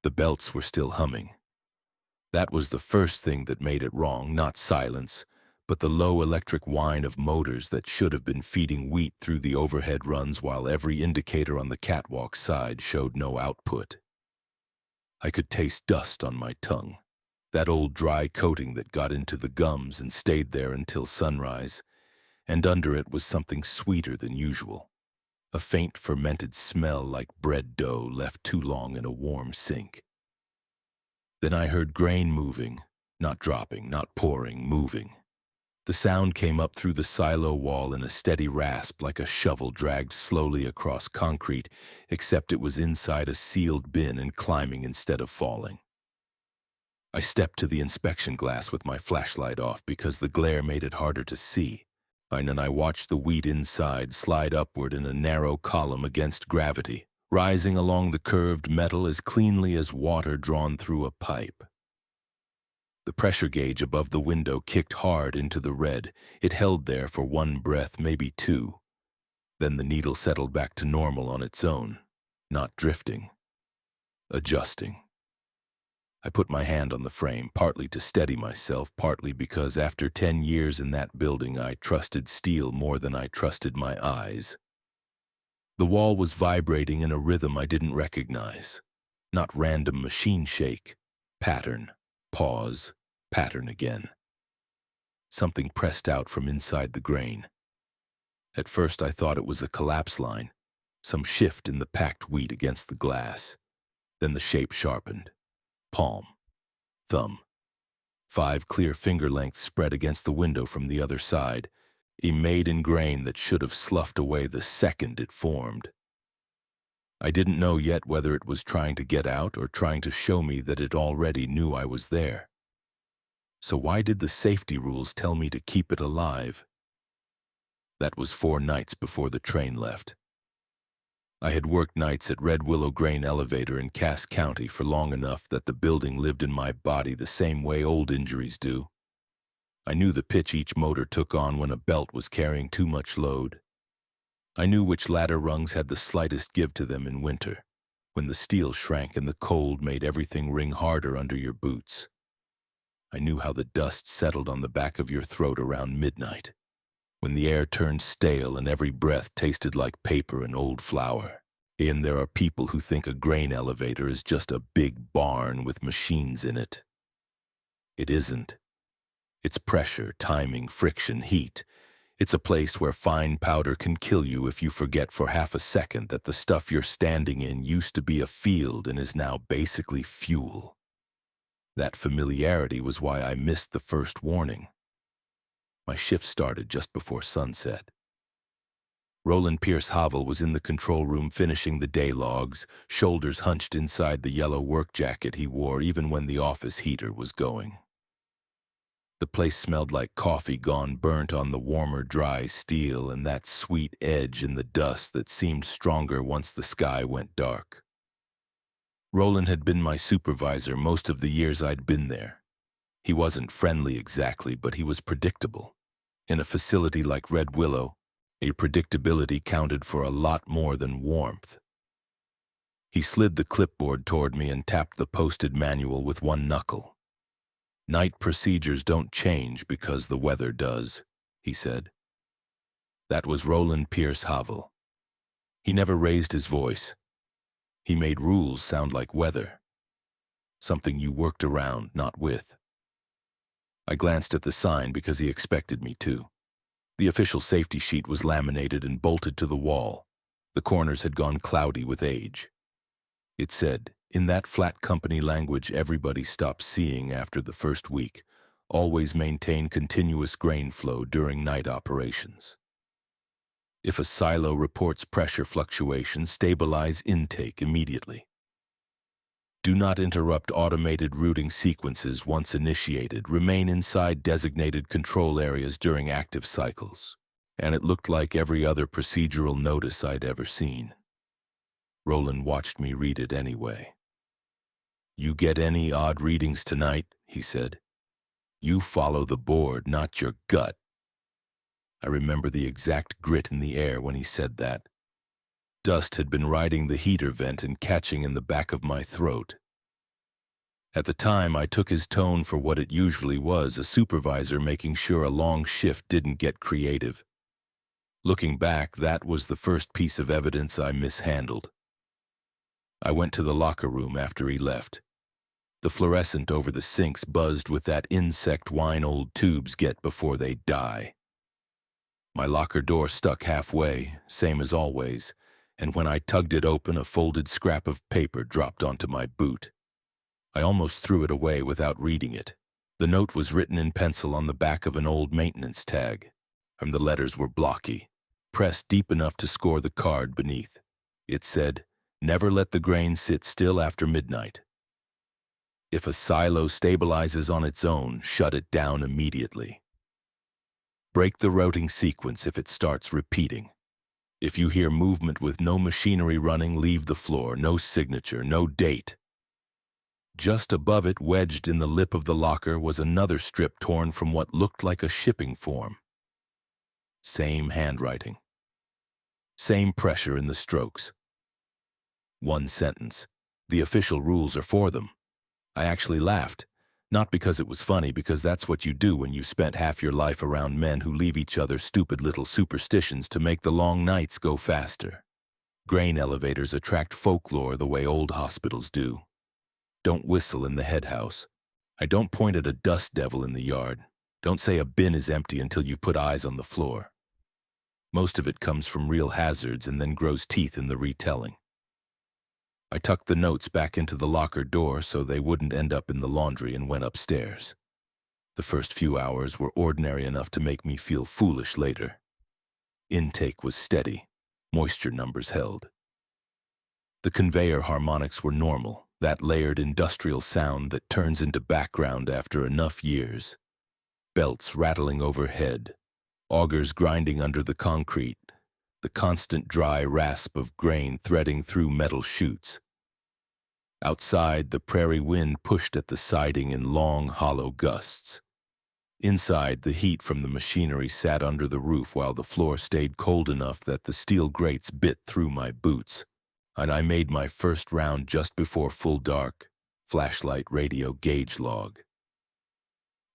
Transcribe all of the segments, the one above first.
The belts were still humming. That was the first thing that made it wrong, not silence, but the low electric whine of motors that should have been feeding wheat through the overhead runs while every indicator on the catwalk side showed no output. I could taste dust on my tongue, that old dry coating that got into the gums and stayed there until sunrise, and under it was something sweeter than usual, a faint fermented smell like bread dough left too long in a warm sink. Then I heard grain moving, not dropping, not pouring, moving. The sound came up through the silo wall in a steady rasp like a shovel dragged slowly across concrete, except it was inside a sealed bin and climbing instead of falling. I stepped to the inspection glass with my flashlight off because the glare made it harder to see, and I watched the wheat inside slide upward in a narrow column against gravity, rising along the curved metal as cleanly as water drawn through a pipe. The pressure gauge above the window kicked hard into the red. It held there for one breath, maybe two. Then the needle settled back to normal on its own, not drifting, adjusting. I put my hand on the frame, partly to steady myself, partly because after 10 years in that building I trusted steel more than I trusted my eyes. The wall was vibrating in a rhythm I didn't recognize. Not random machine shake. Pattern. Pause. Pattern again. Something pressed out from inside the grain. At first I thought it was a collapse line, some shift in the packed wheat against the glass. Then the shape sharpened. Palm. Thumb. 5 clear finger lengths spread against the window from the other side, a made-in grain that should have sloughed away the second it formed. I didn't know yet whether it was trying to get out or trying to show me that it already knew I was there. So why did the safety rules tell me to keep it alive? That was 4 nights before the train left. I had worked nights at Red Willow Grain Elevator in Cass County for long enough that the building lived in my body the same way old injuries do. I knew the pitch each motor took on when a belt was carrying too much load. I knew which ladder rungs had the slightest give to them in winter, when the steel shrank and the cold made everything ring harder under your boots. I knew how the dust settled on the back of your throat around midnight, when the air turned stale and every breath tasted like paper and old flour. And there are people who think a grain elevator is just a big barn with machines in it. It isn't. It's pressure, timing, friction, heat. It's a place where fine powder can kill you if you forget for half a second that the stuff you're standing in used to be a field and is now basically fuel. That familiarity was why I missed the first warning. My shift started just before sunset. Roland Pierce Havel was in the control room finishing the day logs, shoulders hunched inside the yellow work jacket he wore even when the office heater was going. The place smelled like coffee gone burnt on the warmer, dry steel and that sweet edge in the dust that seemed stronger once the sky went dark. Roland had been my supervisor most of the years I'd been there. He wasn't friendly exactly, but he was predictable. In a facility like Red Willow, a predictability counted for a lot more than warmth. He slid the clipboard toward me and tapped the posted manual with one knuckle. "Night procedures don't change because the weather does," he said. That was Roland Pierce Havel. He never raised his voice. He made rules sound like weather. Something you worked around, not with. I glanced at the sign because he expected me to. The official safety sheet was laminated and bolted to the wall. The corners had gone cloudy with age. It said, in that flat company language everybody stops seeing after the first week, always maintain continuous grain flow during night operations. If a silo reports pressure fluctuation, stabilize intake immediately. Do not interrupt automated routing sequences once initiated. Remain inside designated control areas during active cycles. And it looked like every other procedural notice I'd ever seen. Roland watched me read it anyway. "You get any odd readings tonight?" he said. "You follow the board, not your gut." I remember the exact grit in the air when he said that. Dust had been riding the heater vent and catching in the back of my throat. At the time, I took his tone for what it usually was, a supervisor making sure a long shift didn't get creative. Looking back, that was the first piece of evidence I mishandled. I went to the locker room after he left. The fluorescent over the sinks buzzed with that insect wine old tubes get before they die. My locker door stuck halfway, same as always, and when I tugged it open, a folded scrap of paper dropped onto my boot. I almost threw it away without reading it. The note was written in pencil on the back of an old maintenance tag, and the letters were blocky, pressed deep enough to score the card beneath. It said, "Never let the grain sit still after midnight. If a silo stabilizes on its own, shut it down immediately. Break the routing sequence if it starts repeating. If you hear movement with no machinery running, leave the floor, no signature, no date." Just above it, wedged in the lip of the locker, was another strip torn from what looked like a shipping form. Same handwriting. Same pressure in the strokes. One sentence. "The official rules are for them." I actually laughed. Not because it was funny, because that's what you do when you've spent half your life around men who leave each other stupid little superstitions to make the long nights go faster. Grain elevators attract folklore the way old hospitals do. Don't whistle in the head house. I don't point at a dust devil in the yard. Don't say a bin is empty until you've put eyes on the floor. Most of it comes from real hazards and then grows teeth in the retelling. I tucked the notes back into the locker door so they wouldn't end up in the laundry and went upstairs. The first few hours were ordinary enough to make me feel foolish later. Intake was steady. Moisture numbers held. The conveyor harmonics were normal, that layered industrial sound that turns into background after enough years. Belts rattling overhead, augers grinding under the concrete, the constant dry rasp of grain threading through metal chutes. Outside, the prairie wind pushed at the siding in long, hollow gusts. Inside, the heat from the machinery sat under the roof while the floor stayed cold enough that the steel grates bit through my boots. And I made my first round just before full dark, flashlight, radio, gauge log.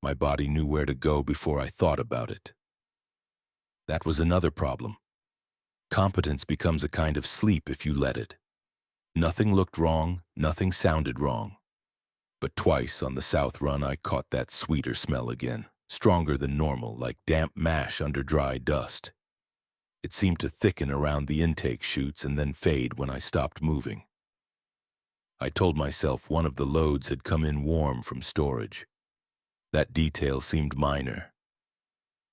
My body knew where to go before I thought about it. That was another problem. Competence becomes a kind of sleep if you let it. Nothing looked wrong, nothing sounded wrong. But twice on the south run I caught that sweeter smell again, stronger than normal, like damp mash under dry dust. It seemed to thicken around the intake chutes and then fade when I stopped moving. I told myself one of the loads had come in warm from storage. That detail seemed minor.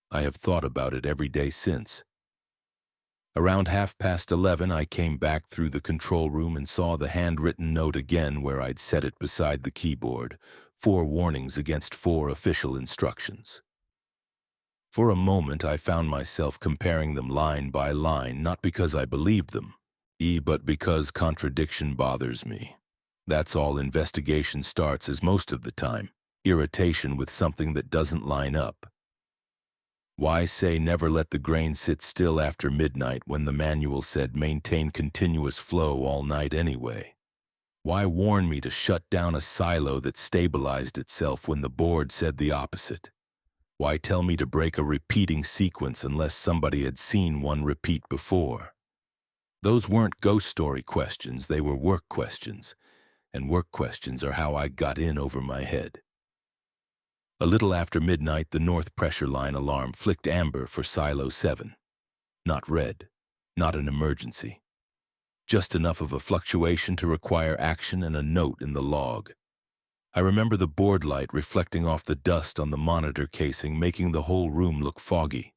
I have thought about it every day since. Around 11:30, I came back through the control room and saw the handwritten note again where I'd set it beside the keyboard, 4 warnings against 4 official instructions. For a moment, I found myself comparing them line by line, not because I believed them, but because contradiction bothers me. That's all investigation starts as most of the time, irritation with something that doesn't line up. Why say never let the grain sit still after midnight when the manual said maintain continuous flow all night anyway? Why warn me to shut down a silo that stabilized itself when the board said the opposite? Why tell me to break a repeating sequence unless somebody had seen one repeat before? Those weren't ghost story questions, they were work questions, and work questions are how I got in over my head. A little after midnight, the north pressure line alarm flicked amber for Silo 7. Not red, not an emergency. Just enough of a fluctuation to require action and a note in the log. I remember the board light reflecting off the dust on the monitor casing, making the whole room look foggy.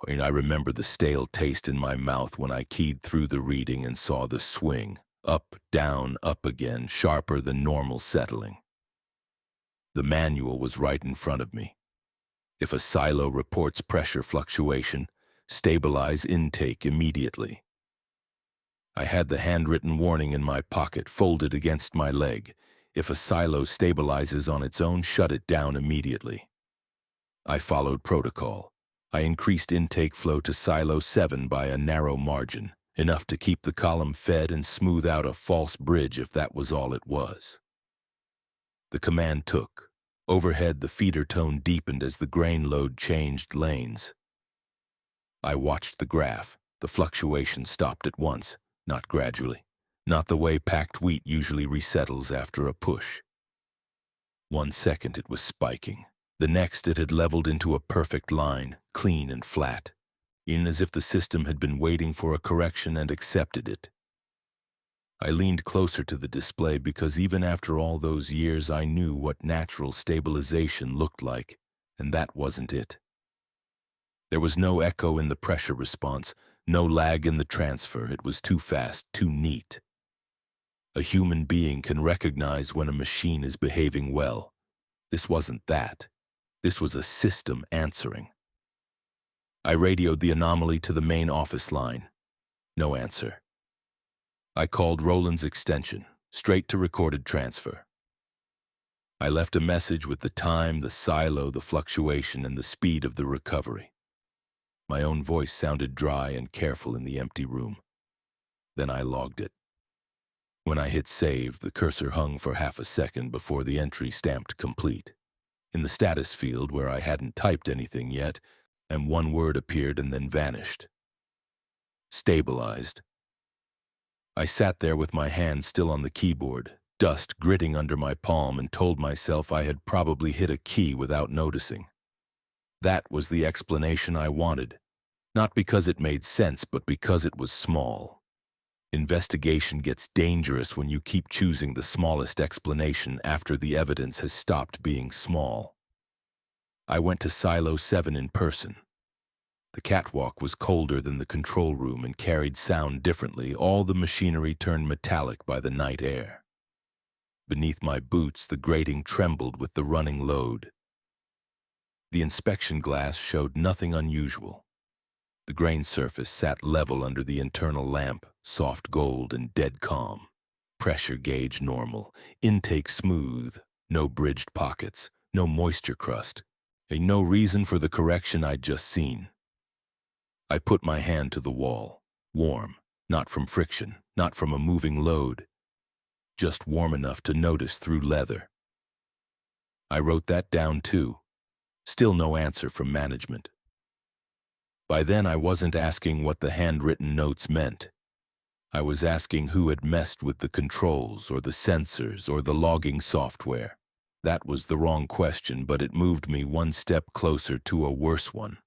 I remember the stale taste in my mouth when I keyed through the reading and saw the swing, up, down, up again, sharper than normal settling. The manual was right in front of me. If a silo reports pressure fluctuation, stabilize intake immediately. I had the handwritten warning in my pocket, folded against my leg. If a silo stabilizes on its own, shut it down immediately. I followed protocol. I increased intake flow to Silo 7 by a narrow margin, enough to keep the column fed and smooth out a false bridge if that was all it was. The command took. Overhead, the feeder tone deepened as the grain load changed lanes. I watched the graph. The fluctuation stopped at once, not gradually, not the way packed wheat usually resettles after a push. 1 second it was spiking. The next it had leveled into a perfect line, clean and flat, in as if the system had been waiting for a correction and accepted it. I leaned closer to the display because even after all those years I knew what natural stabilization looked like, and that wasn't it. There was no echo in the pressure response, no lag in the transfer. It was too fast, too neat. A human being can recognize when a machine is behaving well. This wasn't that. This was a system answering. I radioed the anomaly to the main office line. No answer. I called Roland's extension, straight to recorded transfer. I left a message with the time, the silo, the fluctuation, and the speed of the recovery. My own voice sounded dry and careful in the empty room. Then I logged it. When I hit save, the cursor hung for half a second before the entry stamped complete. In the status field, where I hadn't typed anything yet, and one word appeared and then vanished. Stabilized. I sat there with my hand still on the keyboard, dust gritting under my palm, and told myself I had probably hit a key without noticing. That was the explanation I wanted, not because it made sense, but because it was small. Investigation gets dangerous when you keep choosing the smallest explanation after the evidence has stopped being small. I went to Silo 7 in person. The catwalk was colder than the control room and carried sound differently. All the machinery turned metallic by the night air. Beneath my boots, the grating trembled with the running load. The inspection glass showed nothing unusual. The grain surface sat level under the internal lamp, soft gold and dead calm. Pressure gauge normal, intake smooth, no bridged pockets, no moisture crust, and no reason for the correction I'd just seen. I put my hand to the wall, warm, not from friction, not from a moving load, just warm enough to notice through leather. I wrote that down too. Still no answer from management. By then I wasn't asking what the handwritten notes meant. I was asking who had messed with the controls or the sensors or the logging software. That was the wrong question, but it moved me one step closer to a worse one.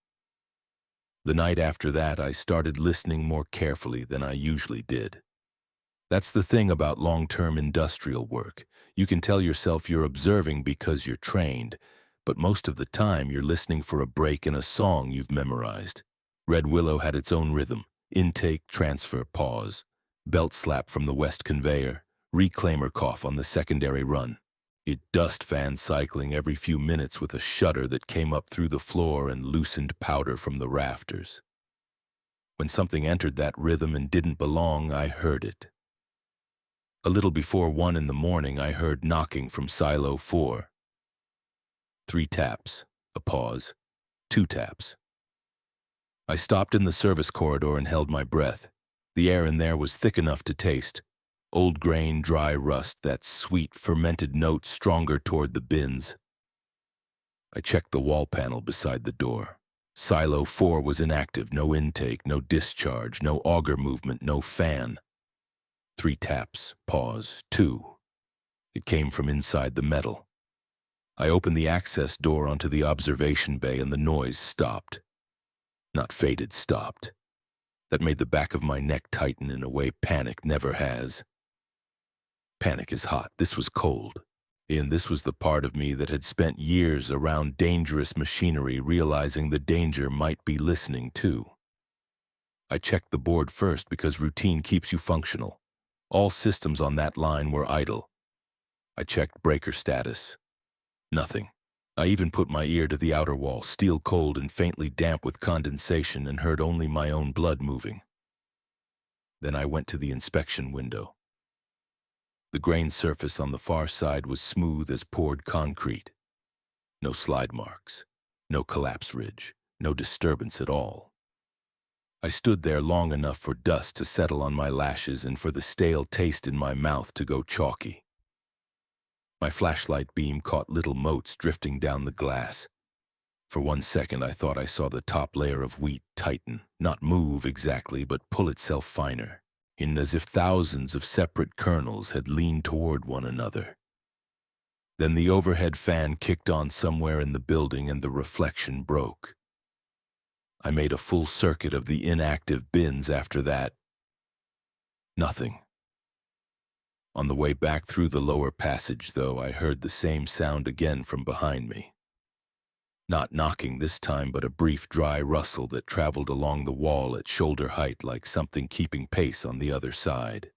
The night after that, I started listening more carefully than I usually did. That's the thing about long-term industrial work. You can tell yourself you're observing because you're trained, but most of the time you're listening for a break in a song you've memorized. Red Willow had its own rhythm: intake, transfer, pause, belt slap from the west conveyor, reclaimer cough on the secondary run. It dust fan cycling every few minutes with a shudder that came up through the floor and loosened powder from the rafters. When something entered that rhythm and didn't belong, I heard it. A little before 1 in the morning, I heard knocking from Silo 4. 3 taps, a pause, 2 taps. I stopped in the service corridor and held my breath. The air in there was thick enough to taste. Old grain, dry rust, that sweet, fermented note stronger toward the bins. I checked the wall panel beside the door. Silo 4 was inactive, no intake, no discharge, no auger movement, no fan. 3 taps, pause, 2. It came from inside the metal. I opened the access door onto the observation bay and the noise stopped. Not faded, stopped. That made the back of my neck tighten in a way panic never has. Panic is hot. This was cold. And this was the part of me that had spent years around dangerous machinery, realizing the danger might be listening too. I checked the board first because routine keeps you functional. All systems on that line were idle. I checked breaker status. Nothing. I even put my ear to the outer wall, steel cold and faintly damp with condensation, and heard only my own blood moving. Then I went to the inspection window. The grain surface on the far side was smooth as poured concrete. No slide marks, no collapse ridge, no disturbance at all. I stood there long enough for dust to settle on my lashes and for the stale taste in my mouth to go chalky. My flashlight beam caught little motes drifting down the glass. For 1 second, I thought I saw the top layer of wheat tighten, not move exactly, but pull itself finer, in as if thousands of separate kernels had leaned toward one another. Then the overhead fan kicked on somewhere in the building and the reflection broke. I made a full circuit of the inactive bins after that. Nothing. On the way back through the lower passage, though, I heard the same sound again from behind me. Not knocking this time, but a brief dry rustle that traveled along the wall at shoulder height like something keeping pace on the other side.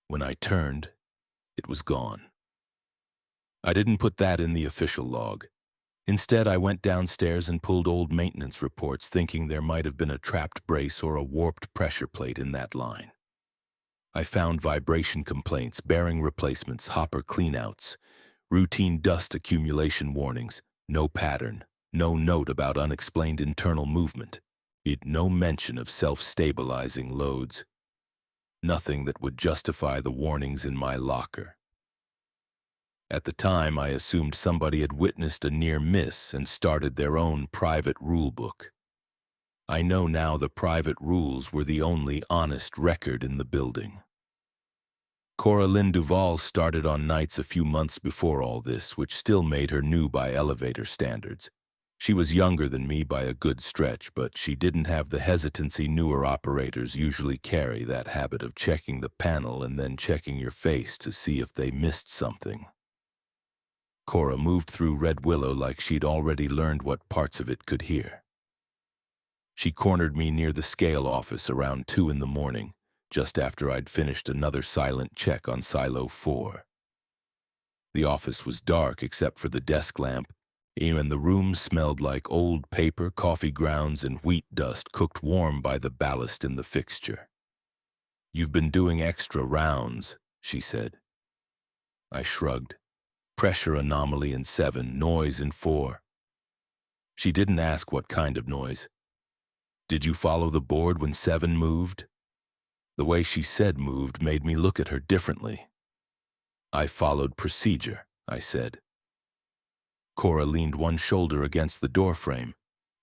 When I turned, it was gone. I didn't put that in the official log. Instead, I went downstairs and pulled old maintenance reports, thinking there might have been a trapped brace or a warped pressure plate in that line. I found vibration complaints, bearing replacements, hopper cleanouts, routine dust accumulation warnings, no pattern, no note about unexplained internal movement, no mention of self-stabilizing loads. Nothing that would justify the warnings in my locker. At the time, I assumed somebody had witnessed a near miss and started their own private rulebook. I know now the private rules were the only honest record in the building. Cora Lynn Duvall started on nights a few months before all this, which still made her new by elevator standards. She was younger than me by a good stretch, but she didn't have the hesitancy newer operators usually carry, that habit of checking the panel and then checking your face to see if they missed something. Cora moved through Red Willow like she'd already learned what parts of it could hear. She cornered me near the scale office around 2 in the morning, just after I'd finished another silent check on Silo 4. The office was dark except for the desk lamp, and the room smelled like old paper, coffee grounds, and wheat dust cooked warm by the ballast in the fixture. "You've been doing extra rounds," she said. I shrugged. Pressure anomaly in 7, noise in 4. She didn't ask what kind of noise. "Did you follow the board when 7 moved?" The way she said moved made me look at her differently. "I followed procedure," I said. Cora leaned one shoulder against the doorframe.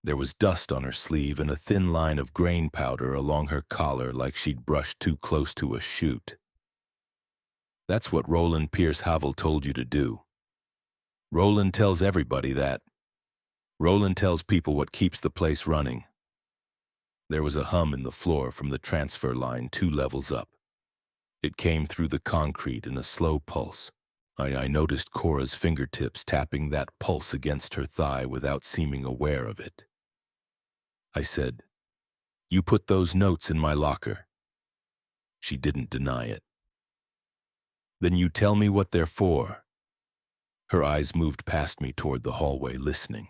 There was dust on her sleeve and a thin line of grain powder along her collar like she'd brushed too close to a chute. "That's what Roland Pierce Havel told you to do. Roland tells everybody that. Roland tells people what keeps the place running." There was a hum in the floor from the transfer line 2 levels up. It came through the concrete in a slow pulse. I noticed Cora's fingertips tapping that pulse against her thigh without seeming aware of it. I said, "You put those notes in my locker." She didn't deny it. "Then you tell me what they're for." Her eyes moved past me toward the hallway, listening.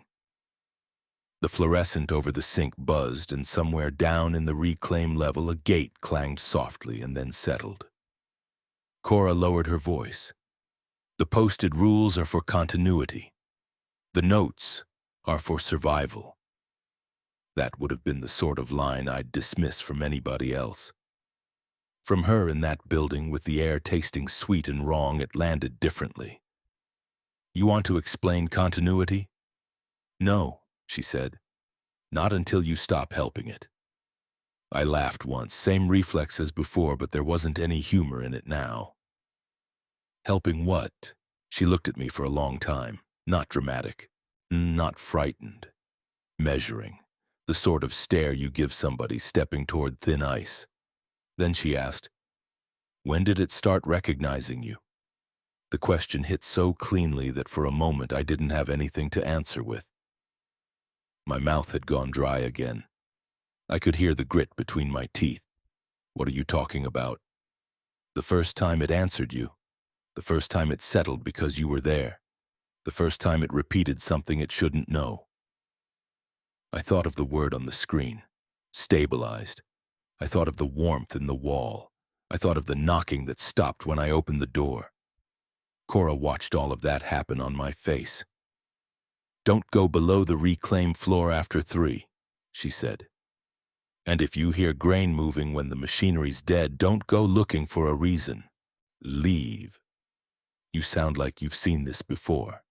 The fluorescent over the sink buzzed, and somewhere down in the reclaim level a gate clanged softly and then settled. Cora lowered her voice. "The posted rules are for continuity. The notes are for survival." That would have been the sort of line I'd dismiss from anybody else. From her in that building, with the air tasting sweet and wrong, it landed differently. "You want to explain continuity?" "No," she said. "Not until you stop helping it." I laughed once, same reflex as before, but there wasn't any humor in it now. "Helping what?" She looked at me for a long time, not dramatic, not frightened. Measuring, the sort of stare you give somebody stepping toward thin ice. Then she asked, "When did it start recognizing you?" The question hit so cleanly that for a moment I didn't have anything to answer with. My mouth had gone dry again. I could hear the grit between my teeth. "What are you talking about?" "The first time it answered you. The first time it settled because you were there. The first time it repeated something it shouldn't know." I thought of the word on the screen. Stabilized. I thought of the warmth in the wall. I thought of the knocking that stopped when I opened the door. Cora watched all of that happen on my face. "Don't go below the reclaim floor after 3, she said. "And if you hear grain moving when the machinery's dead, don't go looking for a reason. Leave." You sound like you've seen this before.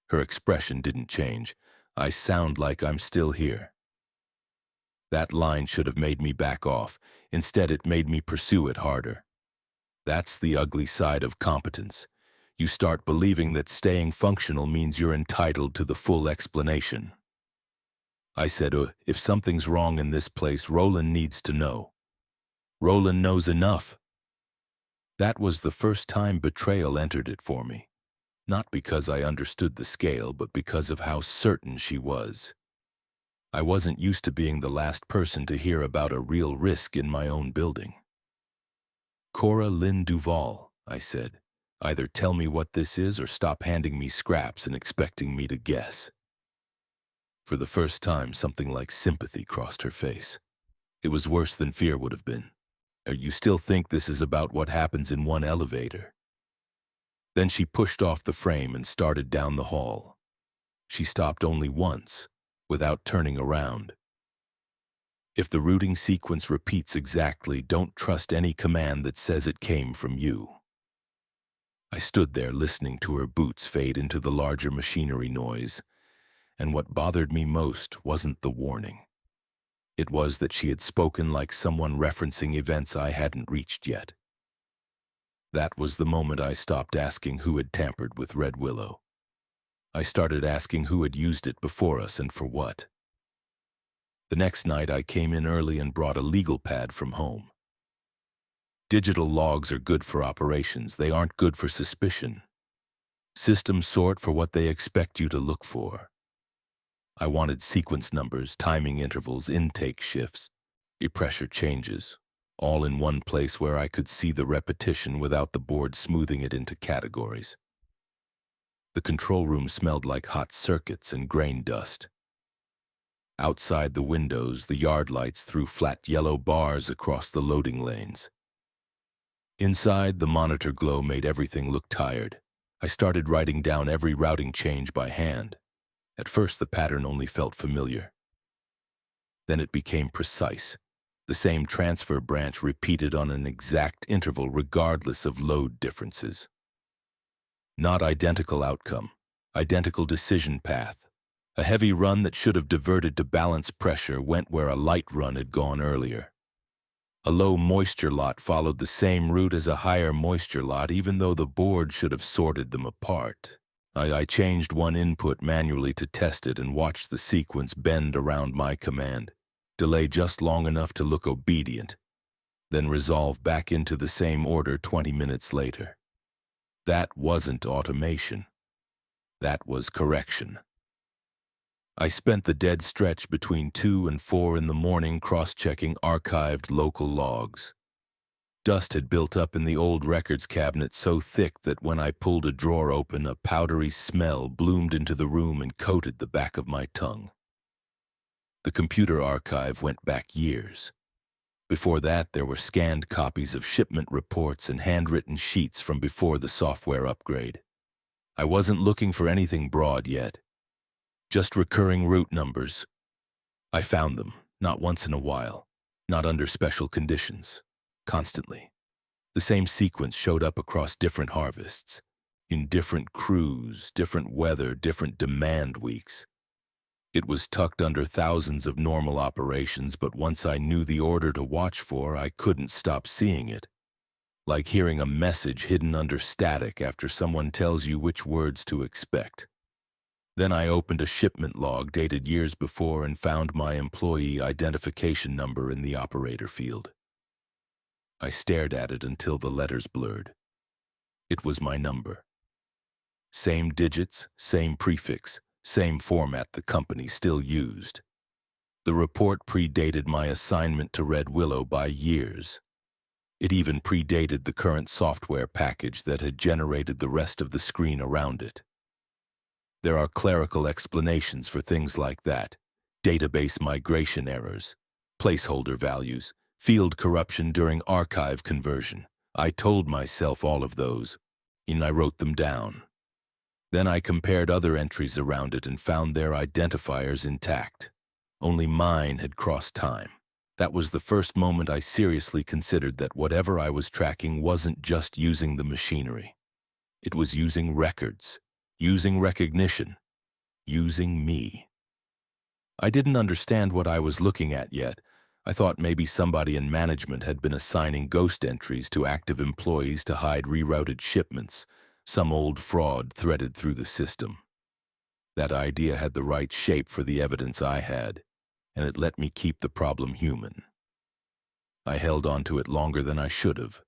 Her expression didn't change. I sound like I'm still here. That line should have made me back off. Instead, it made me pursue it harder. That's the ugly side of competence. You start believing that staying functional means you're entitled to the full explanation. I said, if something's wrong in this place, Roland needs to know. Roland knows enough. That was the first time betrayal entered it for me. Not because I understood the scale, but because of how certain she was. I wasn't used to being the last person to hear about a real risk in my own building. Cora Lynn Duval, I said. Either tell me what this is or stop handing me scraps and expecting me to guess. For the first time, something like sympathy crossed her face. It was worse than fear would have been. You still think this is about what happens in one elevator? Then she pushed off the frame and started down the hall. She stopped only once, without turning around. If the routing sequence repeats exactly, don't trust any command that says it came from you. I stood there listening to her boots fade into the larger machinery noise, and what bothered me most wasn't the warning. It was that she had spoken like someone referencing events I hadn't reached yet. That was the moment I stopped asking who had tampered with Red Willow. I started asking who had used it before us and for what. The next night I came in early and brought a legal pad from home. Digital logs are good for operations, they aren't good for suspicion. Systems sort for what they expect you to look for. I wanted sequence numbers, timing intervals, intake shifts, pressure changes, all in one place where I could see the repetition without the board smoothing it into categories. The control room smelled like hot circuits and grain dust. Outside the windows, the yard lights threw flat yellow bars across the loading lanes. Inside, the monitor glow made everything look tired. I started writing down every routing change by hand. At first, the pattern only felt familiar. Then it became precise. The same transfer branch repeated on an exact interval regardless of load differences. Not identical outcome, identical decision path. A heavy run that should have diverted to balance pressure went where a light run had gone earlier. A low moisture lot followed the same route as a higher moisture lot, even though the board should have sorted them apart. I changed one input manually to test it and watched the sequence bend around my command, delay just long enough to look obedient, then resolve back into the same order 20 minutes later. That wasn't automation. That was correction. I spent the dead stretch between 2 and 4 in the morning cross-checking archived local logs. Dust had built up in the old records cabinet so thick that when I pulled a drawer open, a powdery smell bloomed into the room and coated the back of my tongue. The computer archive went back years. Before that, there were scanned copies of shipment reports and handwritten sheets from before the software upgrade. I wasn't looking for anything broad yet. Just recurring route numbers. I found them, not once in a while, not under special conditions, constantly. The same sequence showed up across different harvests, in different crews, different weather, different demand weeks. It was tucked under thousands of normal operations, but once I knew the order to watch for, I couldn't stop seeing it. Like hearing a message hidden under static after someone tells you which words to expect. Then I opened a shipment log dated years before and found my employee identification number in the operator field. I stared at it until the letters blurred. It was my number. Same digits, same prefix, same format the company still used. The report predated my assignment to Red Willow by years. It even predated the current software package that had generated the rest of the screen around it. There are clerical explanations for things like that. Database migration errors, placeholder values, field corruption during archive conversion. I told myself all of those, and I wrote them down. Then I compared other entries around it and found their identifiers intact. Only mine had crossed time. That was the first moment I seriously considered that whatever I was tracking wasn't just using the machinery. It was using records, using recognition, using me. I didn't understand what I was looking at yet. I thought maybe somebody in management had been assigning ghost entries to active employees to hide rerouted shipments, some old fraud threaded through the system. That idea had the right shape for the evidence I had, and it let me keep the problem human. I held on to it longer than I should have.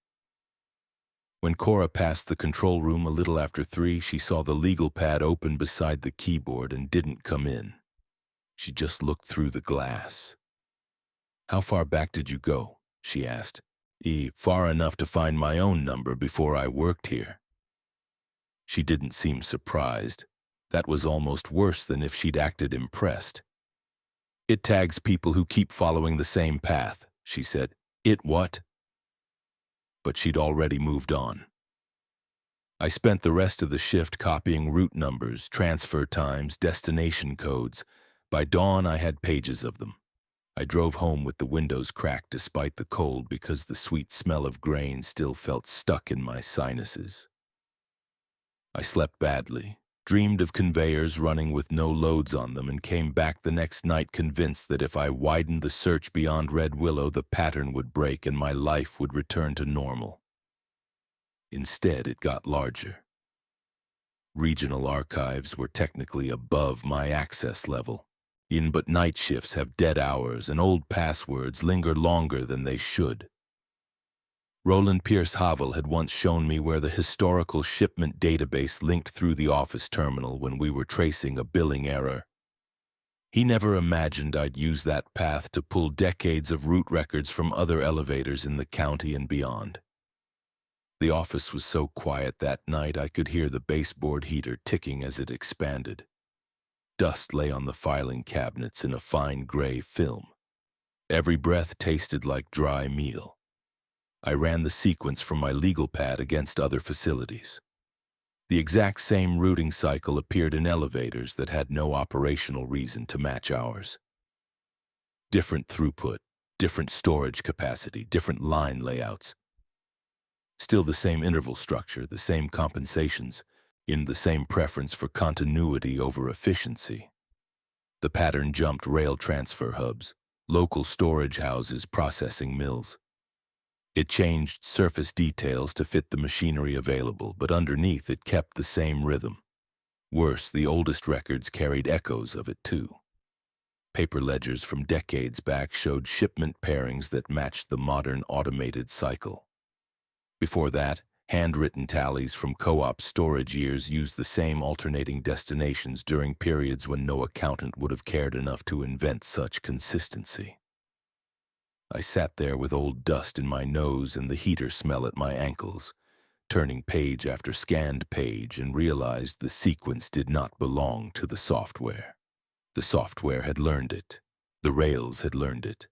When Cora passed the control room a little after 3, she saw the legal pad open beside the keyboard and didn't come in. She just looked through the glass. "How far back did you go?" she asked. "Far enough to find my own number before I worked here." She didn't seem surprised. That was almost worse than if she'd acted impressed. "It tags people who keep following the same path," she said. "It what?" But she'd already moved on. I spent the rest of the shift copying route numbers, transfer times, destination codes. By dawn, I had pages of them. I drove home with the windows cracked despite the cold because the sweet smell of grain still felt stuck in my sinuses. I slept badly, dreamed of conveyors running with no loads on them, and came back the next night convinced that if I widened the search beyond Red Willow, the pattern would break and my life would return to normal. Instead, it got larger. Regional archives were technically above my access level. But night shifts have dead hours and old passwords linger longer than they should. Roland Pierce Havel had once shown me where the historical shipment database linked through the office terminal when we were tracing a billing error. He never imagined I'd use that path to pull decades of route records from other elevators in the county and beyond. The office was so quiet that night I could hear the baseboard heater ticking as it expanded. Dust lay on the filing cabinets in a fine gray film. Every breath tasted like dry meal. I ran the sequence from my legal pad against other facilities. The exact same routing cycle appeared in elevators that had no operational reason to match ours. Different throughput, different storage capacity, different line layouts. Still the same interval structure, the same compensations, the same preference for continuity over efficiency. The pattern jumped rail transfer hubs, local storage houses, processing mills. It changed surface details to fit the machinery available, but underneath it kept the same rhythm. Worse, the oldest records carried echoes of it too. Paper ledgers from decades back showed shipment pairings that matched the modern automated cycle. Before that, handwritten tallies from co-op storage years used the same alternating destinations during periods when no accountant would have cared enough to invent such consistency. I sat there with old dust in my nose and the heater smell at my ankles, turning page after scanned page, and realized the sequence did not belong to the software. The software had learned it. The rails had learned it.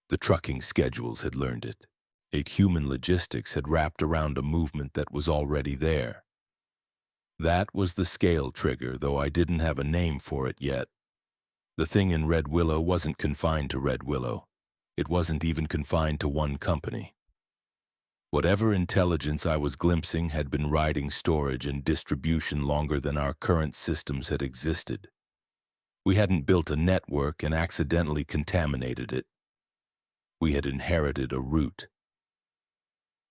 The trucking schedules had learned it. Human logistics had wrapped around a movement that was already there. That was the scale trigger, though I didn't have a name for it yet. The thing in Red Willow wasn't confined to Red Willow. It wasn't even confined to one company. Whatever intelligence I was glimpsing had been riding storage and distribution longer than our current systems had existed. We hadn't built a network and accidentally contaminated it. We had inherited a route.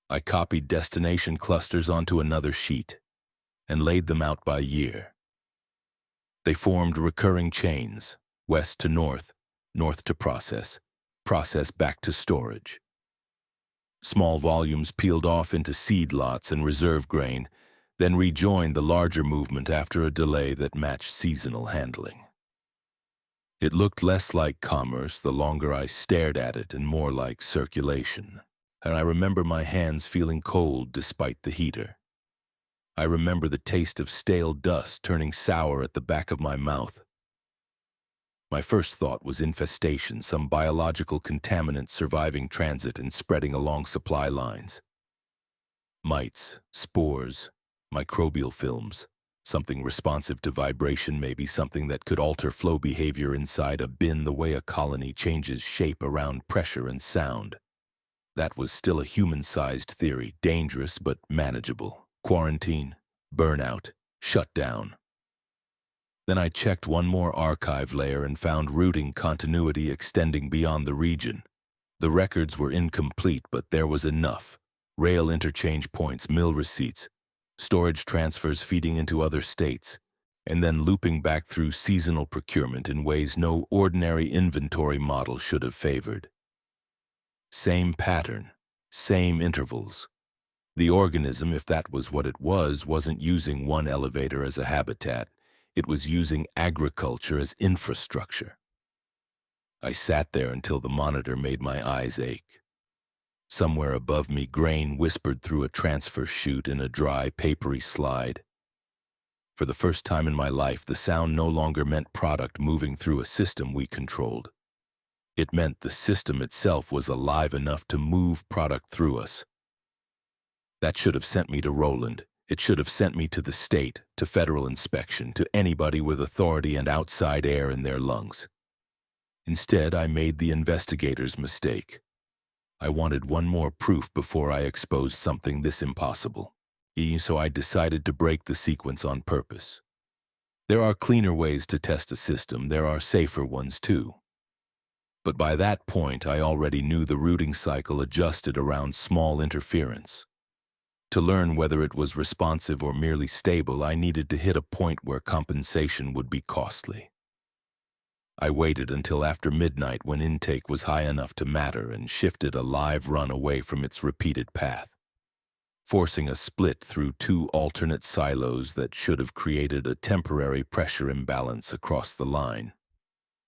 I copied destination clusters onto another sheet and laid them out by year. They formed recurring chains, west to north, north to process, process back to storage. Small volumes peeled off into seed lots and reserve grain, then rejoined the larger movement after a delay that matched seasonal handling. It looked less like commerce the longer I stared at it and more like circulation. And I remember my hands feeling cold despite the heater. I remember the taste of stale dust turning sour at the back of my mouth. My first thought was infestation, some biological contaminant surviving transit and spreading along supply lines. Mites, spores, microbial films, something responsive to vibration, maybe something that could alter flow behavior inside a bin the way a colony changes shape around pressure and sound. That was still a human-sized theory, dangerous but manageable. Quarantine, burnout, shutdown. Then I checked one more archive layer and found routing continuity extending beyond the region. The records were incomplete, but there was enough. Rail interchange points, mill receipts, storage transfers feeding into other states, and then looping back through seasonal procurement in ways no ordinary inventory model should have favored. Same pattern, same intervals. The organism, if that was what it was, wasn't using one elevator as a habitat. It was using agriculture as infrastructure. I sat there until the monitor made my eyes ache. Somewhere above me, grain whispered through a transfer chute in a dry, papery slide. For the first time in my life, the sound no longer meant product moving through a system we controlled. It meant the system itself was alive enough to move product through us. That should have sent me to Roland. It should have sent me to the state, to federal inspection, to anybody with authority and outside air in their lungs. Instead, I made the investigator's mistake. I wanted one more proof before I exposed something this impossible. So I decided to break the sequence on purpose. There are cleaner ways to test a system. There are safer ones too. But by that point, I already knew the routing cycle adjusted around small interference. To learn whether it was responsive or merely stable, I needed to hit a point where compensation would be costly. I waited until after midnight when intake was high enough to matter and shifted a live run away from its repeated path, forcing a split through two alternate silos that should have created a temporary pressure imbalance across the line.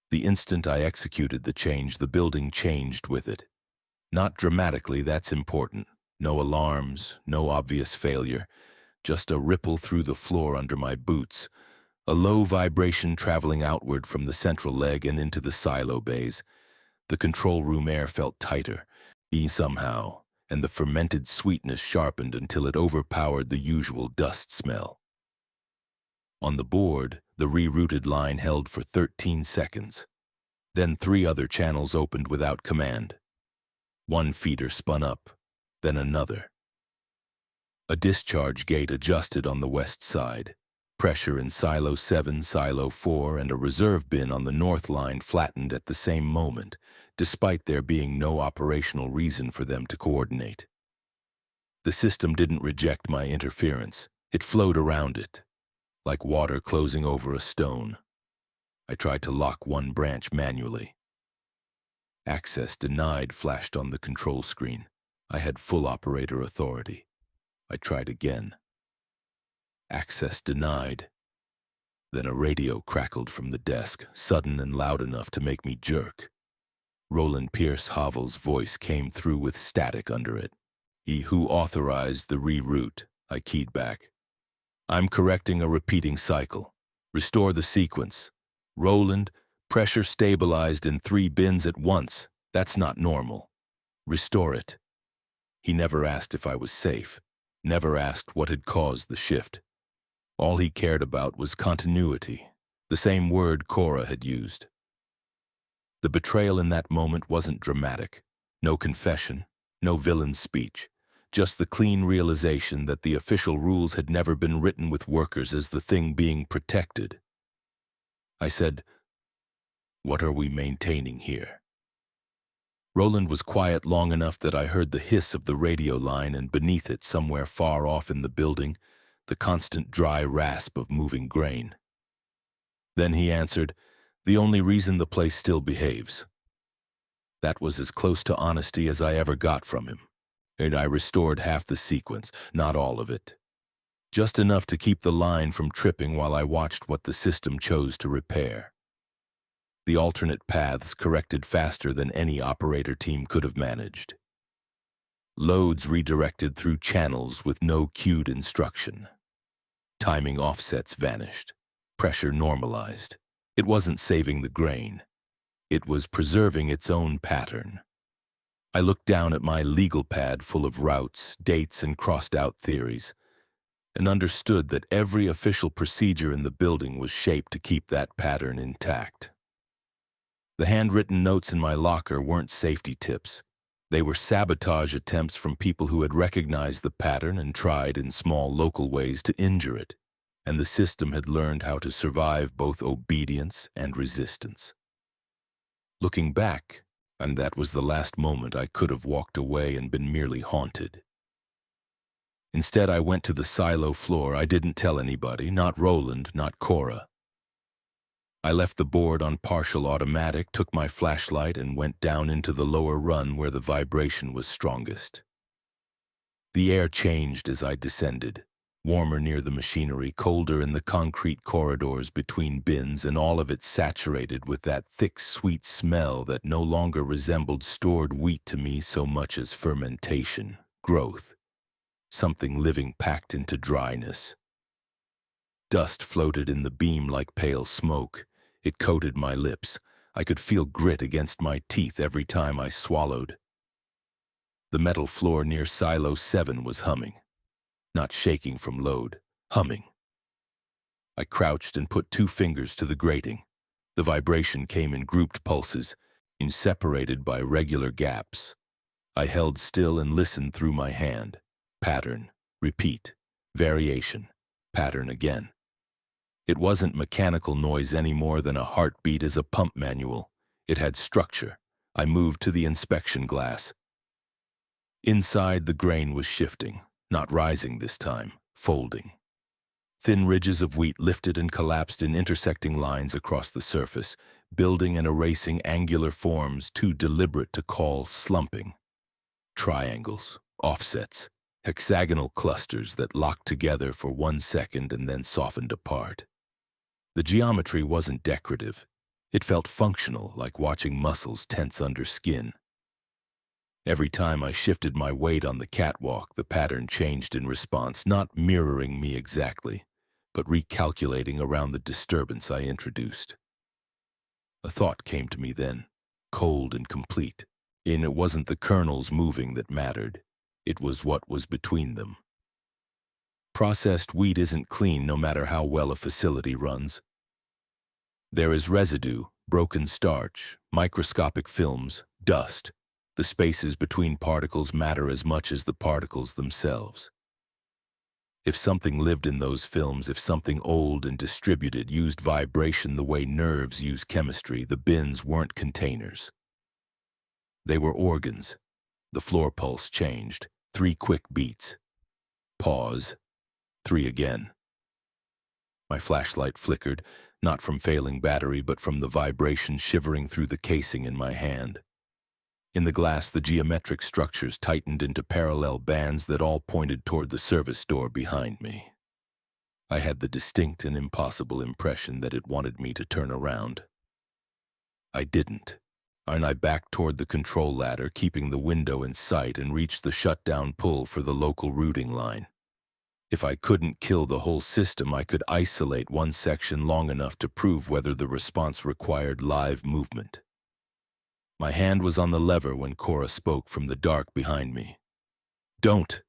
The instant I executed the change, the building changed with it. Not dramatically, that's important. No alarms, no obvious failure, just a ripple through the floor under my boots, a low vibration traveling outward from the central leg and into the silo bays. The control room air felt tighter, somehow, and the fermented sweetness sharpened until it overpowered the usual dust smell. On the board, the rerouted line held for 13 seconds. Then 3 other channels opened without command. One feeder spun up, then another. A discharge gate adjusted on the west side. Pressure in Silo 7, Silo 4, and a reserve bin on the north line flattened at the same moment, despite there being no operational reason for them to coordinate. The system didn't reject my interference. It flowed around it, like water closing over a stone. I tried to lock one branch manually. Access denied flashed on the control screen. I had full operator authority. I tried again. Access denied. Then a radio crackled from the desk, sudden and loud enough to make me jerk. Roland Pierce Havel's voice came through with static under it. Who authorized the reroute? I keyed back. I'm correcting a repeating cycle. Restore the sequence. Roland, pressure stabilized in 3 bins at once. That's not normal. Restore it. He never asked if I was safe, never asked what had caused the shift. All he cared about was continuity, the same word Cora had used. The betrayal in that moment wasn't dramatic. No confession, no villain's speech, just the clean realization that the official rules had never been written with workers as the thing being protected. I said, "What are we maintaining here?" Roland was quiet long enough that I heard the hiss of the radio line, and beneath it, somewhere far off in the building, the constant dry rasp of moving grain. Then he answered, "The only reason the place still behaves." That was as close to honesty as I ever got from him, and I restored half the sequence, not all of it. Just enough to keep the line from tripping while I watched what the system chose to repair. The alternate paths corrected faster than any operator team could have managed. Loads redirected through channels with no cued instruction. Timing offsets vanished. Pressure normalized. It wasn't saving the grain. It was preserving its own pattern. I looked down at my legal pad full of routes, dates, and crossed-out theories, and understood that every official procedure in the building was shaped to keep that pattern intact. The handwritten notes in my locker weren't safety tips. They were sabotage attempts from people who had recognized the pattern and tried in small local ways to injure it, and the system had learned how to survive both obedience and resistance. Looking back, and that was the last moment I could have walked away and been merely haunted. Instead, I went to the silo floor. I didn't tell anybody, not Roland, not Cora. I left the board on partial automatic, took my flashlight, and went down into the lower run where the vibration was strongest. The air changed as I descended, warmer near the machinery, colder in the concrete corridors between bins, and all of it saturated with that thick, sweet smell that no longer resembled stored wheat to me so much as fermentation, growth, something living packed into dryness. Dust floated in the beam like pale smoke. It coated my lips. I could feel grit against my teeth every time I swallowed. The metal floor near Silo 7 was humming. Not shaking from load, humming. I crouched and put 2 fingers to the grating. The vibration came in grouped pulses, separated by regular gaps. I held still and listened through my hand. Pattern, repeat, variation, pattern again. It wasn't mechanical noise any more than a heartbeat is a pump manual. It had structure. I moved to the inspection glass. Inside, the grain was shifting, not rising this time, folding. Thin ridges of wheat lifted and collapsed in intersecting lines across the surface, building and erasing angular forms too deliberate to call slumping. Triangles, offsets, hexagonal clusters that locked together for 1 second and then softened apart. The geometry wasn't decorative. It felt functional, like watching muscles tense under skin. Every time I shifted my weight on the catwalk, the pattern changed in response, not mirroring me exactly, but recalculating around the disturbance I introduced. A thought came to me then, cold and complete. And it wasn't the kernels moving that mattered. It was what was between them. Processed wheat isn't clean no matter how well a facility runs. There is residue, broken starch, microscopic films, dust. The spaces between particles matter as much as the particles themselves. If something lived in those films, if something old and distributed used vibration the way nerves use chemistry, the bins weren't containers. They were organs. The floor pulse changed. 3 quick beats. Pause. 3 again. My flashlight flickered, not from failing battery, but from the vibration shivering through the casing in my hand. In the glass, the geometric structures tightened into parallel bands that all pointed toward the service door behind me. I had the distinct and impossible impression that it wanted me to turn around. I didn't, and I backed toward the control ladder, keeping the window in sight, and reached the shutdown pull for the local routing line. If I couldn't kill the whole system, I could isolate one section long enough to prove whether the response required live movement. My hand was on the lever when Cora spoke from the dark behind me. "Don't!"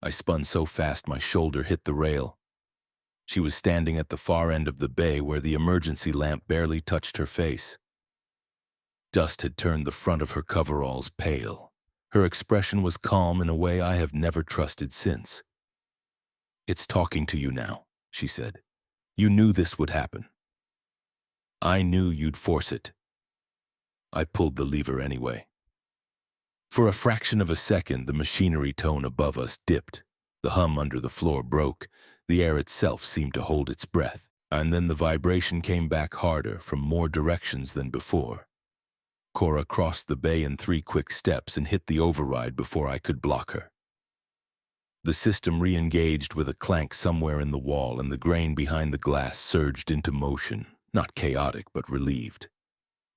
I spun so fast my shoulder hit the rail. She was standing at the far end of the bay where the emergency lamp barely touched her face. Dust had turned the front of her coveralls pale. Her expression was calm in a way I have never trusted since. "It's talking to you now," she said. "You knew this would happen. I knew you'd force it." I pulled the lever anyway. For a fraction of a second, the machinery tone above us dipped. The hum under the floor broke. The air itself seemed to hold its breath. And then the vibration came back harder from more directions than before. Cora crossed the bay in 3 quick steps and hit the override before I could block her. The system re-engaged with a clank somewhere in the wall, and the grain behind the glass surged into motion, not chaotic but relieved.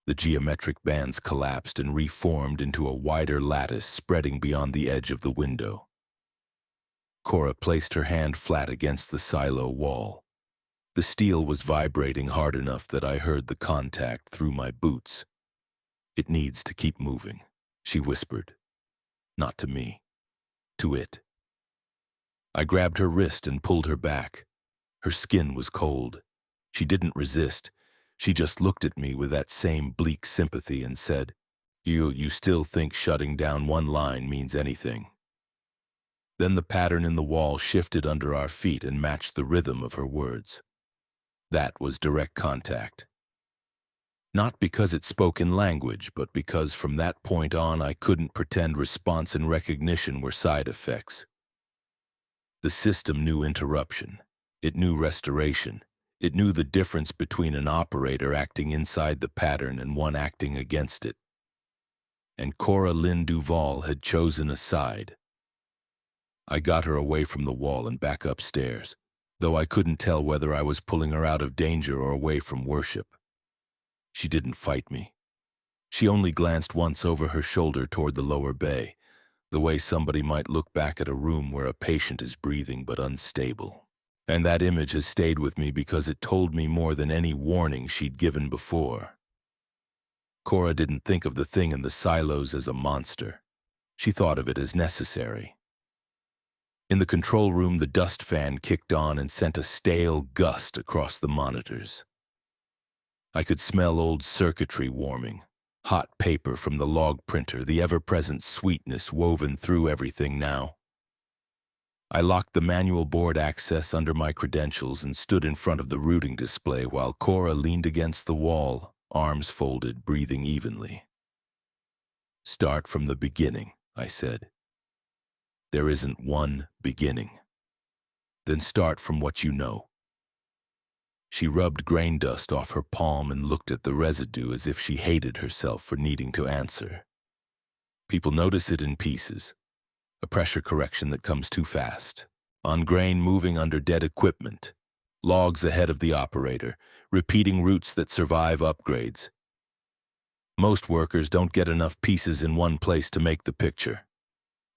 The geometric bands collapsed and reformed into a wider lattice spreading beyond the edge of the window. Cora placed her hand flat against the silo wall. The steel was vibrating hard enough that I heard the contact through my boots. "It needs to keep moving," she whispered. Not to me, to it. I grabbed her wrist and pulled her back. Her skin was cold. She didn't resist. She just looked at me with that same bleak sympathy and said, You still think shutting down one line means anything. Then the pattern in the wall shifted under our feet and matched the rhythm of her words. That was direct contact. Not because it spoke in language, but because from that point on I couldn't pretend response and recognition were side effects. The system knew interruption. It knew restoration. It knew the difference between an operator acting inside the pattern and one acting against it. And Cora Lynn Duval had chosen a side. I got her away from the wall and back upstairs, though I couldn't tell whether I was pulling her out of danger or away from worship. She didn't fight me. She only glanced once over her shoulder toward the lower bay, the way somebody might look back at a room where a patient is breathing but unstable. And that image has stayed with me because it told me more than any warning she'd given before. Cora didn't think of the thing in the silos as a monster. She thought of it as necessary. In the control room, the dust fan kicked on and sent a stale gust across the monitors. I could smell old circuitry warming, hot paper from the log printer, the ever-present sweetness woven through everything now. I locked the manual board access under my credentials and stood in front of the routing display while Cora leaned against the wall, arms folded, breathing evenly. "Start from the beginning," I said. "There isn't one beginning. Then start from what you know." She rubbed grain dust off her palm and looked at the residue as if she hated herself for needing to answer. "People notice it in pieces. A pressure correction that comes too fast. On grain moving under dead equipment. Logs ahead of the operator. Repeating routes that survive upgrades. Most workers don't get enough pieces in one place to make the picture.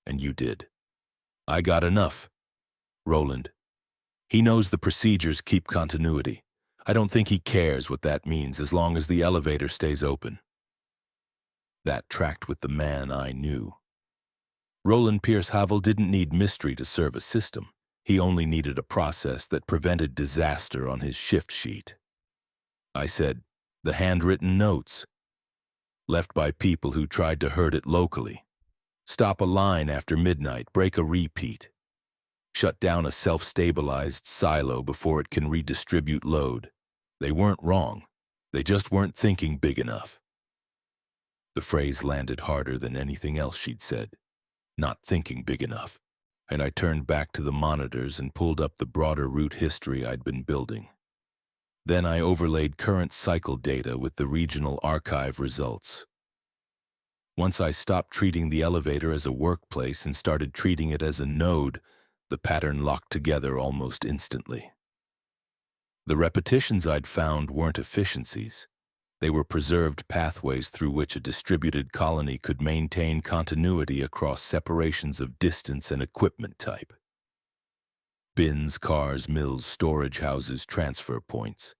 And you did. I got enough. Roland. He knows the procedures keep continuity. I don't think he cares what that means as long as the elevator stays open." That tracked with the man I knew. Roland Pierce Havel didn't need mystery to serve a system. He only needed a process that prevented disaster on his shift sheet. I said, "The handwritten notes. Left by people who tried to hurt it locally. Stop a line after midnight, break a repeat. Shut down a self-stabilized silo before it can redistribute load. They weren't wrong. They just weren't thinking big enough." The phrase landed harder than anything else she'd said. Not thinking big enough. And I turned back to the monitors and pulled up the broader route history I'd been building. Then I overlaid current cycle data with the regional archive results. Once I stopped treating the elevator as a workplace and started treating it as a node, the pattern locked together almost instantly. The repetitions I'd found weren't efficiencies. They were preserved pathways through which a distributed colony could maintain continuity across separations of distance and equipment type. Bins, cars, mills, storage houses, transfer points.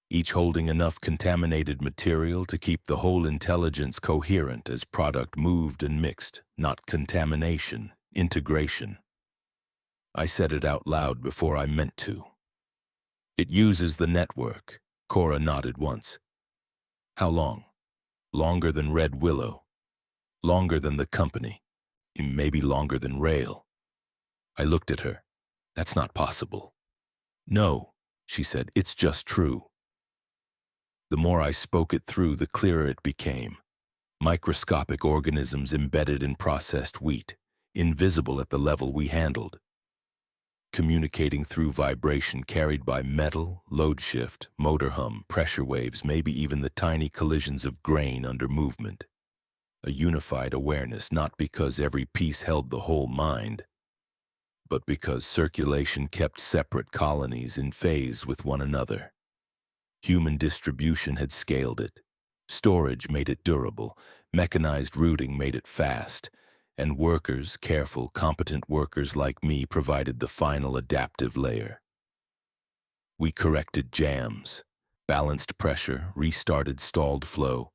Each holding enough contaminated material to keep the whole intelligence coherent as product moved and mixed, not contamination, integration. I said it out loud before I meant to. "It uses the network." Cora nodded once. "How long?" "Longer than Red Willow. Longer than the company. Maybe longer than rail." I looked at her. "That's not possible." "No," she said, "it's just true." The more I spoke it through, the clearer it became. Microscopic organisms embedded in processed wheat, invisible at the level we handled. Communicating through vibration carried by metal, load shift, motor hum, pressure waves, maybe even the tiny collisions of grain under movement. A unified awareness, not because every piece held the whole mind, but because circulation kept separate colonies in phase with one another. Human distribution had scaled it. Storage made it durable. Mechanized routing made it fast. And workers, careful, competent workers like me, provided the final adaptive layer. We corrected jams, balanced pressure, restarted stalled flow.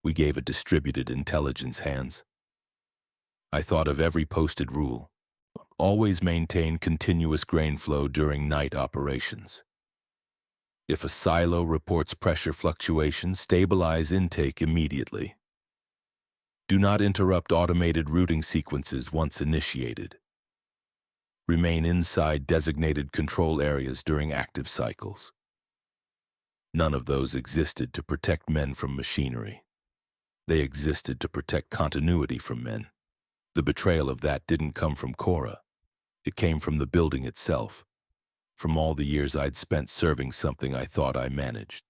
We gave a distributed intelligence hands. I thought of every posted rule. Always maintain continuous grain flow during night operations. If a silo reports pressure fluctuations, stabilize intake immediately. Do not interrupt automated routing sequences once initiated. Remain inside designated control areas during active cycles. None of those existed to protect men from machinery. They existed to protect continuity from men. The betrayal of that didn't come from Cora. It came from the building itself, from all the years I'd spent serving something I thought I managed.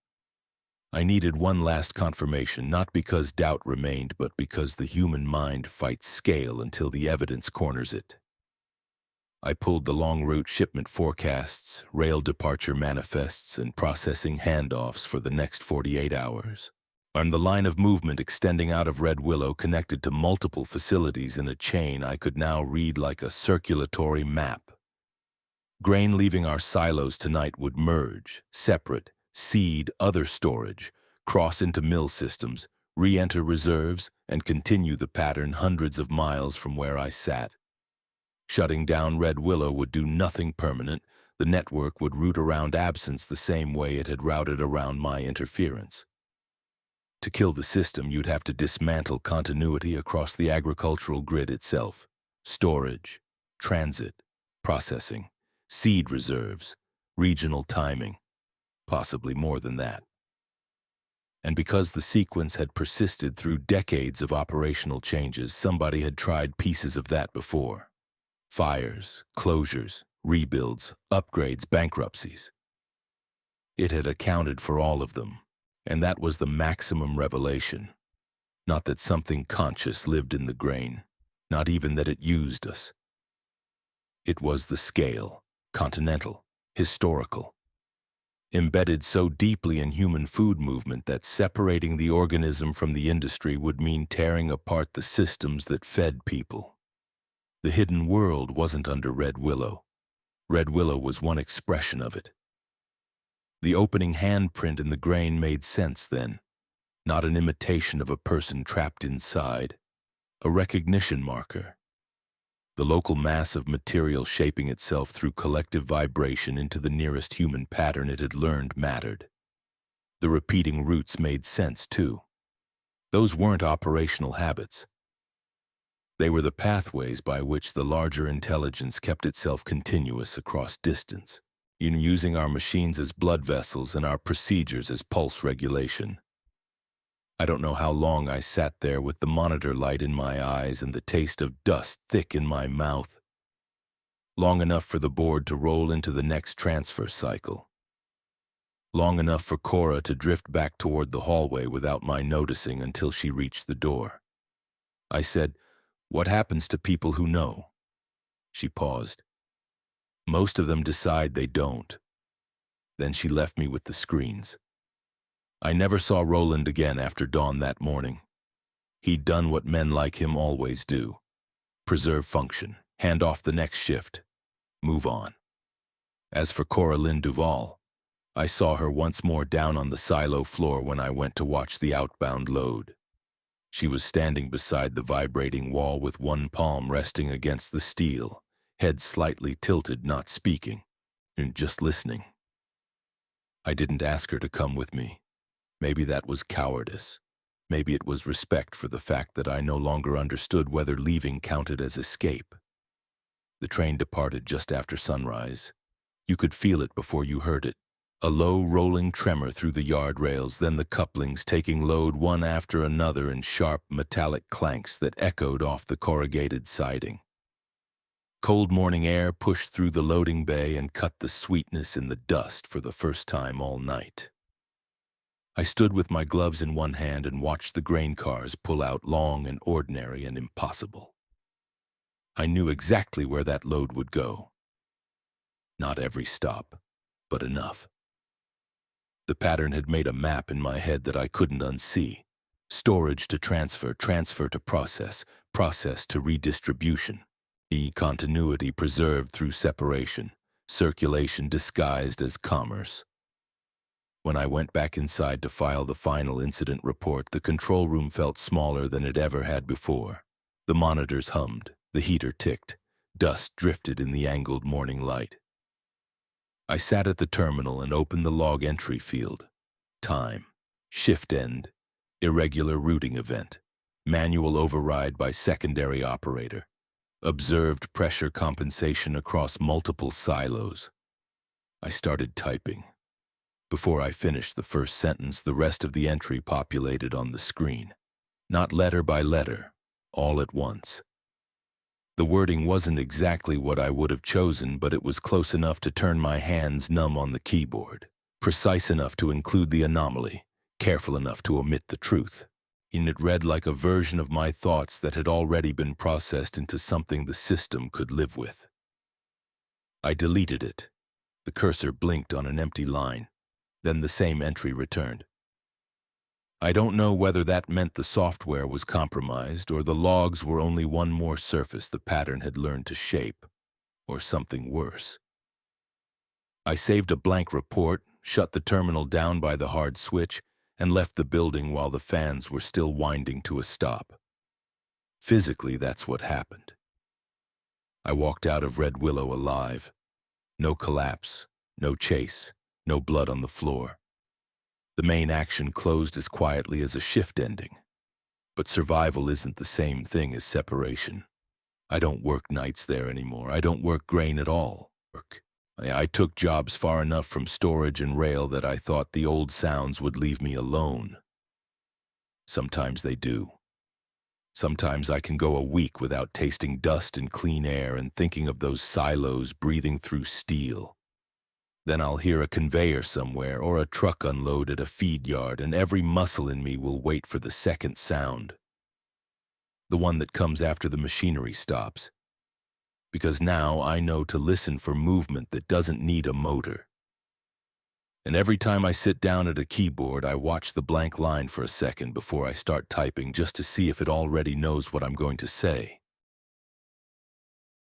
I needed one last confirmation, not because doubt remained, but because the human mind fights scale until the evidence corners it. I pulled the long route shipment forecasts, rail departure manifests, and processing handoffs for the next 48 hours. On the line of movement extending out of Red Willow connected to multiple facilities in a chain I could now read like a circulatory map. Grain leaving our silos tonight would merge, separate, seed other storage, cross into mill systems, re-enter reserves, and continue the pattern hundreds of miles from where I sat. Shutting down Red Willow would do nothing permanent. The network would route around absence the same way it had routed around my interference. To kill the system, you'd have to dismantle continuity across the agricultural grid itself. Storage, transit, processing, seed reserves, regional timing, possibly more than that. And because the sequence had persisted through decades of operational changes, somebody had tried pieces of that before. Fires, closures, rebuilds, upgrades, bankruptcies. It had accounted for all of them, and that was the maximum revelation. Not that something conscious lived in the grain, not even that it used us. It was the scale, continental, historical, embedded so deeply in human food movement that separating the organism from the industry would mean tearing apart the systems that fed people. The hidden world wasn't under Red Willow. Red Willow was one expression of it. The opening handprint in the grain made sense then, not an imitation of a person trapped inside, a recognition marker. The local mass of material shaping itself through collective vibration into the nearest human pattern it had learned mattered. The repeating roots made sense too. Those weren't operational habits. They were the pathways by which the larger intelligence kept itself continuous across distance, in using our machines as blood vessels and our procedures as pulse regulation. I don't know how long I sat there with the monitor light in my eyes and the taste of dust thick in my mouth. Long enough for the board to roll into the next transfer cycle. Long enough for Cora to drift back toward the hallway without my noticing until she reached the door. I said, "What happens to people who know?" She paused. "Most of them decide they don't." Then she left me with the screens. I never saw Roland again after dawn that morning. He'd done what men like him always do. Preserve function, hand off the next shift, move on. As for Coraline Duval, I saw her once more down on the silo floor when I went to watch the outbound load. She was standing beside the vibrating wall with one palm resting against the steel, head slightly tilted, not speaking, and just listening. I didn't ask her to come with me. Maybe that was cowardice. Maybe it was respect for the fact that I no longer understood whether leaving counted as escape. The train departed just after sunrise. You could feel it before you heard it. A low rolling tremor through the yard rails, then the couplings taking load one after another in sharp metallic clanks that echoed off the corrugated siding. Cold morning air pushed through the loading bay and cut the sweetness in the dust for the first time all night. I stood with my gloves in one hand and watched the grain cars pull out, long and ordinary and impossible. I knew exactly where that load would go. Not every stop, but enough. The pattern had made a map in my head that I couldn't unsee. Storage to transfer, transfer to process, process to redistribution. Continuity preserved through separation, circulation disguised as commerce. When I went back inside to file the final incident report, the control room felt smaller than it ever had before. The monitors hummed, the heater ticked, dust drifted in the angled morning light. I sat at the terminal and opened the log entry field. Time, shift end, irregular routing event. Manual override by secondary operator. Observed pressure compensation across multiple silos. I started typing. Before I finished the first sentence, the rest of the entry populated on the screen. Not letter by letter, all at once. The wording wasn't exactly what I would have chosen, but it was close enough to turn my hands numb on the keyboard. Precise enough to include the anomaly, careful enough to omit the truth. And it read like a version of my thoughts that had already been processed into something the system could live with. I deleted it. The cursor blinked on an empty line. Then the same entry returned. I don't know whether that meant the software was compromised or the logs were only one more surface the pattern had learned to shape, or something worse. I saved a blank report, shut the terminal down by the hard switch, and left the building while the fans were still winding to a stop. Physically, that's what happened. I walked out of Red Willow alive. No collapse, no chase, no blood on the floor. The main action closed as quietly as a shift ending. But survival isn't the same thing as separation. I don't work nights there anymore. I don't work grain at all. I took jobs far enough from storage and rail that I thought the old sounds would leave me alone. Sometimes they do. Sometimes I can go a week without tasting dust and clean air and thinking of those silos breathing through steel. Then I'll hear a conveyor somewhere or a truck unload at a feed yard, and every muscle in me will wait for the second sound. The one that comes after the machinery stops. Because now I know to listen for movement that doesn't need a motor. And every time I sit down at a keyboard, I watch the blank line for a second before I start typing just to see if it already knows what I'm going to say.